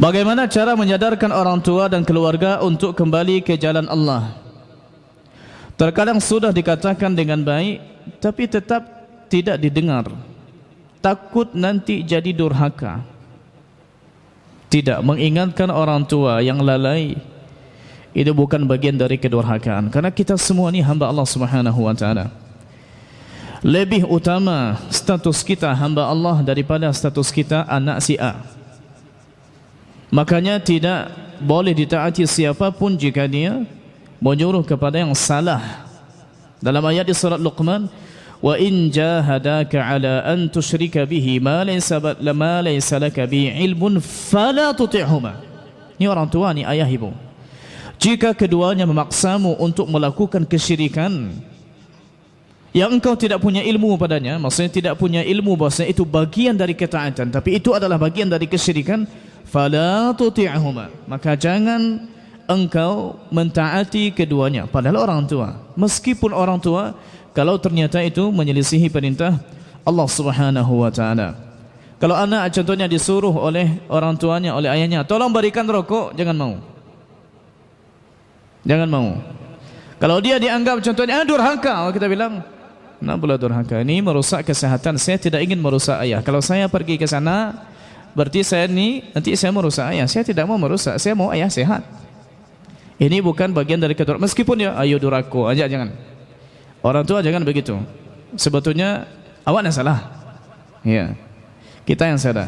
Bagaimana cara menyadarkan orang tua dan keluarga untuk kembali ke jalan Allah? Terkadang sudah dikatakan dengan baik, tapi tetap tidak didengar. Takut nanti jadi durhaka. Tidak mengingatkan orang tua yang lalai, itu bukan bagian dari kedurhakaan. Karena kita semua ni hamba Allah Subhanahu wa taala. Lebih utama status kita hamba Allah daripada status kita anak si A. Makanya tidak boleh ditaati siapapun jika dia menyuruh kepada yang salah. Dalam ayat di surat Luqman, wa in jahadaka ala an tusyrika bihi ma laysa laka bi ilmun fala tuti'huma. Ini orang tua, ni ayah ibu. Jika keduanya memaksamu untuk melakukan kesyirikan yang engkau tidak punya ilmu padanya, maksudnya tidak punya ilmu bahwasanya itu bagian dari ketaatan, tapi itu adalah bagian dari kesyirikan, fala tuti'huma, maka jangan engkau mentaati keduanya. Padahal orang tua, meskipun orang tua, kalau ternyata itu menyelisihi perintah Allah Subhanahu wa taala. Kalau anak contohnya disuruh oleh orang tuanya, oleh ayahnya, tolong berikan rokok, jangan mau. Jangan mau. Kalau dia dianggap contohnya durhaka, kita bilang, nak pula durhaka, ini merusak kesehatan. Saya tidak ingin merusak ayah. Kalau saya pergi ke sana, berarti saya ni nanti saya merusak ayah. Saya tidak mau merusak, saya mau ayah sehat. Ini bukan bagian dari kedurhakaan. Meskipun dia ayo durhaka aja, jangan. Orang tua jangan begitu. Sebetulnya awak yang salah. Ya. Kita yang salah.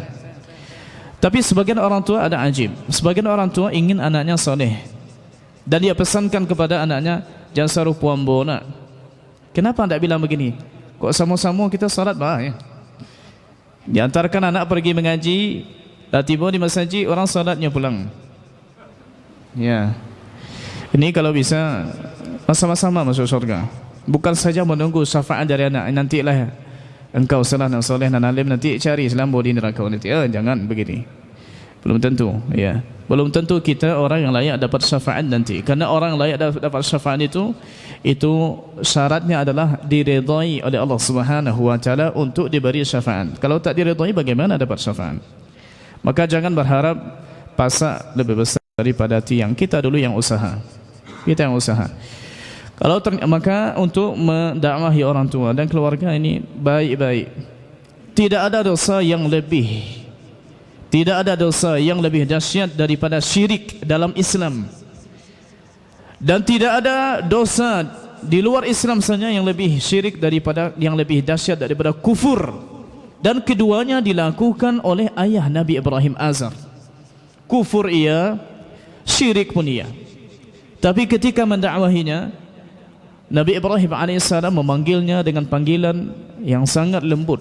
Tapi sebagian orang tua ada ajib. Sebagian orang tua ingin anaknya soleh. Dan dia pesankan kepada anaknya, jangan saruh puambo nak. Kenapa tidak bilang begini? Kok sama-sama kita salat bah ya? Diantarkan anak pergi mengaji, dah tiba di masjid, orang salatnya pulang. Ya. Ini kalau bisa sama-sama masuk surga. Bukan saja menunggu syafaat dari anak. Nantilah engkau salah dan soleh dan alim, nanti cari selambau di neraka nanti. Jangan begini. Belum tentu, ya. Belum tentu kita orang yang layak dapat syafaat nanti. Karena orang yang layak dapat syafaat itu syaratnya adalah diridai oleh Allah Subhanahu wa taala untuk diberi syafaat. Kalau tak diridai, bagaimana dapat syafaat? Maka jangan berharap pasak lebih besar daripada tiang. Kita dulu yang usaha. Kita yang usaha. Maka untuk mendakwahi orang tua dan keluarga ini baik-baik. Tidak ada dosa yang lebih dahsyat daripada syirik dalam Islam. Dan tidak ada dosa di luar Islam saja yang lebih syirik yang lebih dahsyat daripada kufur. Dan keduanya dilakukan oleh ayah Nabi Ibrahim Azar. Kufur ia, syirik pun ia. Tapi ketika mendakwahinya, Nabi Ibrahim AS memanggilnya dengan panggilan yang sangat lembut.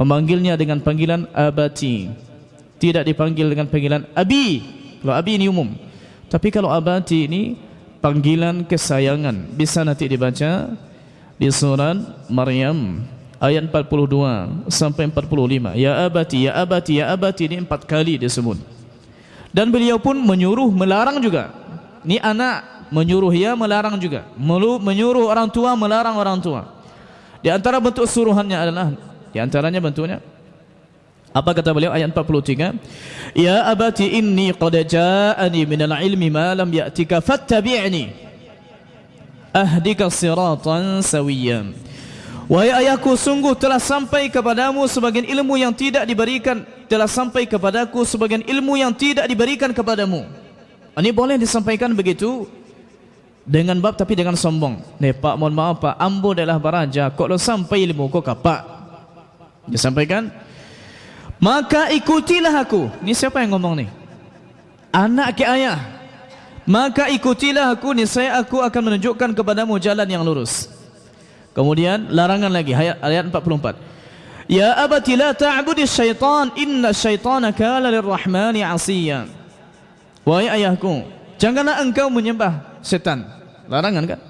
Memanggilnya dengan panggilan abati. Tidak dipanggil dengan panggilan abi. Kalau abi ini umum. Tapi kalau abati ini panggilan kesayangan. Bisa nanti dibaca di surat Maryam ayat 42 sampai 45. Ya abati, ya abati, ya abati, ini 4 kali disebut. Dan beliau pun menyuruh, melarang juga. Ini anak menyuruh ya, melarang juga. Menyuruh orang tua, melarang orang tua. Di antara bentuk suruhannya adalah, di antaranya bentuknya, apa kata beliau ayat 43? Ya abati inni qad ja'ani minal ilmi ma lam ya'tika fattabi'ni ahdika siratan sawiyyan. Wahai ayahku, sungguh telah sampai kepadamu sebagian ilmu yang tidak diberikan, telah sampai kepadaku sebagian ilmu yang tidak diberikan kepadamu. Ini boleh disampaikan begitu dengan bab, tapi dengan sombong. Pak, mohon maaf Pak, ambo adalah baraja, kok lo sampai ilmu kok kapak. Disampaikan, maka ikutilah aku. Ini siapa yang ngomong nih? Anak ke ayah. Maka ikutilah aku, niscaya aku akan menunjukkan kepadamu jalan yang lurus. Kemudian larangan lagi, ayat 44. Ya abati la ta'budis syaitan, inna syaitana kana lirrahmani 'asiyan. Wahai ayahku, janganlah engkau menyembah setan. Larangan kan?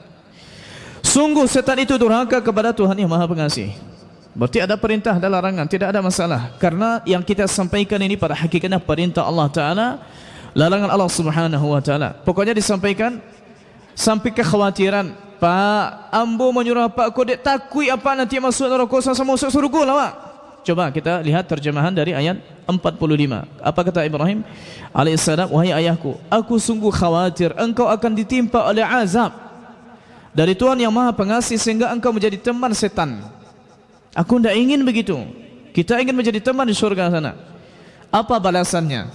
Sungguh setan itu durhaka kepada Tuhan yang Maha Pengasih. Berarti ada perintah, ada larangan, tidak ada masalah. Karena yang kita sampaikan ini pada hakikatnya perintah Allah Ta'ala, larangan Allah Subhanahu wa Ta'ala. Pokoknya disampaikan sampai kekhawatiran, Pak, ambo menyuruh Pak, kau dek takui apa nanti masuk neraka sama masuk surga lah Pak. Coba kita lihat terjemahan dari ayat 45. Apa kata Ibrahim alaihissalam? Wahai ayahku, aku sungguh khawatir engkau akan ditimpa oleh azab dari Tuhan yang Maha Pengasih sehingga engkau menjadi teman setan. Aku tidak ingin begitu. Kita ingin menjadi teman di surga sana. Apa balasannya?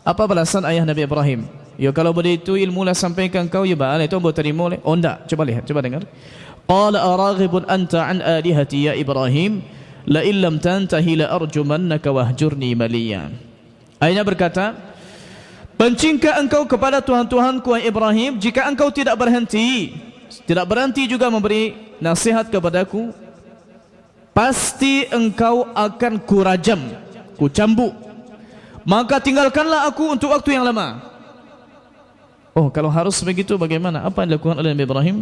Apa balasan ayah Nabi Ibrahim? Ya kalau begitu ilmu lah sampaikan kau ya bala itu boleh terima oleh. Oh enggak, coba lihat, coba dengar. Qala araghibun anta an alihati ya Ibrahim la illam tantahi la arjumannaka wahjurni maliya. Ayahnya berkata, bencingkah engkau kepada Tuhan-Tuhanku wahai Ibrahim? Jika engkau tidak berhenti juga memberi nasihat kepadaku, pasti engkau akan kurajam, kucambuk. Maka tinggalkanlah aku untuk waktu yang lama. Oh, kalau harus begitu bagaimana? Apa yang dilakukan oleh Nabi Ibrahim?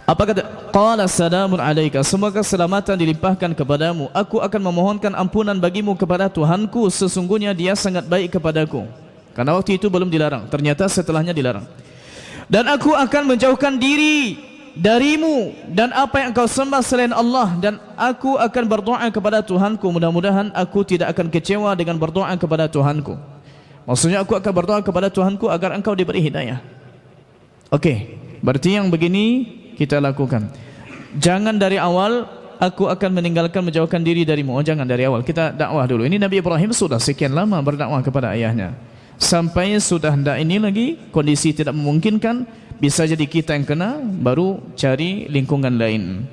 Apa kata? Qala salamun alaika, semoga keselamatan dilimpahkan kepadamu. Aku akan memohonkan ampunan bagimu kepada Tuhanku, sesungguhnya Dia sangat baik kepadaku. Karena waktu itu belum dilarang, ternyata setelahnya dilarang. Dan aku akan menjauhkan diri darimu dan apa yang engkau sembah selain Allah, dan aku akan berdoa kepada Tuhanku. Mudah-mudahan aku tidak akan kecewa dengan berdoa kepada Tuhanku. Maksudnya aku akan berdoa kepada Tuhanku agar engkau diberi hidayah. Okey, berarti yang begini kita lakukan. Jangan dari awal aku akan meninggalkan, menjauhkan diri darimu. Oh, jangan dari awal, kita dakwah dulu. Ini Nabi Ibrahim sudah sekian lama berdakwah kepada ayahnya, sampai sudah tidak ini lagi, kondisi tidak memungkinkan, bisa jadi kita yang kena, baru cari lingkungan lain.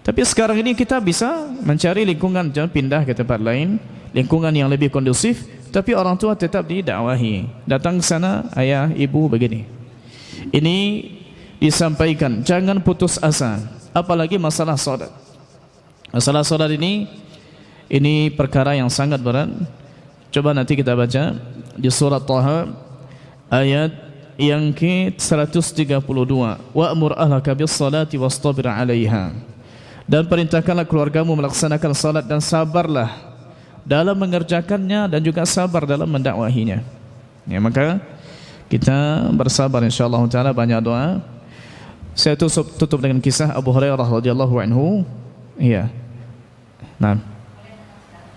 Tapi sekarang ini kita bisa mencari lingkungan, jangan pindah ke tempat lain, lingkungan yang lebih kondusif, tapi orang tua tetap didakwahi. Datang ke sana, ayah, ibu begini. Ini disampaikan, jangan putus asa, apalagi masalah solat. Masalah solat ini perkara yang sangat berat. Coba nanti kita baca di surat Taha ayat yang ke-132. Wa'mur ahlaka bis-salati wastabir 'alaiha. Dan perintahkanlah keluargamu melaksanakan salat dan sabarlah dalam mengerjakannya dan juga sabar dalam mendakwahinya. Ya, maka kita bersabar insyaallah taala, banyak doa. Saya tutup dengan kisah Abu Hurairah radhiyallahu anhu. Iya. Nah.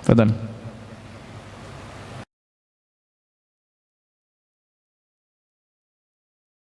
Fadhal.